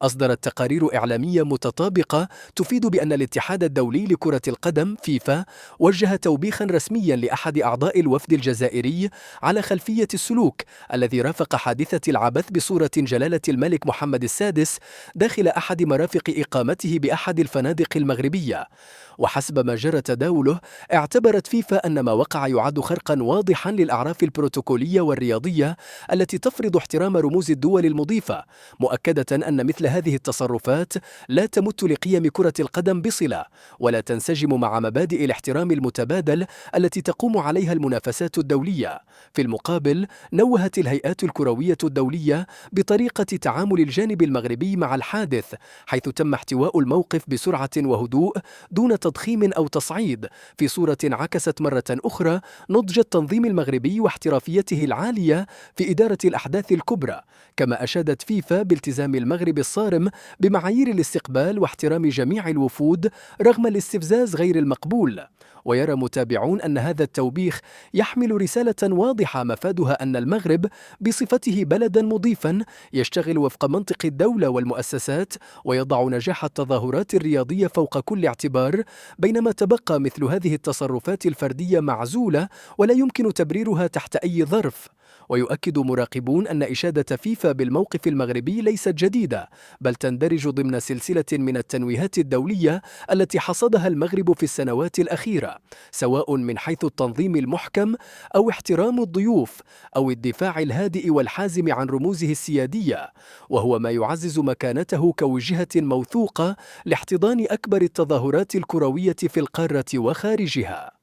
أصدرت تقارير إعلامية متطابقة تفيد بأن الاتحاد الدولي لكرة القدم فيفا وجه توبيخا رسميا لأحد أعضاء الوفد الجزائري على خلفية السلوك الذي رافق حادثة العبث بصورة جلالة الملك محمد السادس داخل أحد مرافق إقامته بأحد الفنادق المغربية. وحسب ما جرى تداوله، اعتبرت فيفا أن ما وقع يعد خرقا واضحا للأعراف البروتوكولية والرياضية التي تفرض احترام رموز الدول المضيفة، مؤكدة أن مثل هذه التصرفات لا تمت لقيم كرة القدم بصلة، ولا تنسجم مع مبادئ الاحترام المتبادل التي تقوم عليها المنافسات الدولية. في المقابل، نوهت الهيئات الكروية الدولية بطريقة تعامل الجانب المغربي مع الحادث، حيث تم احتواء الموقف بسرعة وهدوء دون تضخيم أو تصعيد، في صورة عكست مرة أخرى نضج التنظيم المغربي واحترافيته العالية في إدارة الأحداث الكبرى. كما أشادت فيفا بالتزام المغرب الصارم بمعايير الاستقبال واحترام جميع الوفود رغم الاستفزاز غير المقبول. ويرى متابعون أن هذا التوبيخ يحمل رسالة واضحة مفادها أن المغرب بصفته بلدا مضيفا يشتغل وفق منطق الدولة والمؤسسات ويضع نجاح التظاهرات الرياضية فوق كل اعتبار، بينما تبقى مثل هذه التصرفات الفردية معزولة ولا يمكن تبريرها تحت أي ظرف. ويؤكد مراقبون أن إشادة فيفا بالموقف المغربي ليست جديدة، بل تندرج ضمن سلسلة من التنويهات الدولية التي حصدها المغرب في السنوات الأخيرة، سواء من حيث التنظيم المحكم أو احترام الضيوف أو الدفاع الهادئ والحازم عن رموزه السيادية، وهو ما يعزز مكانته كوجهة موثوقة لاحتضان أكبر التظاهرات الكروية في القارة وخارجها.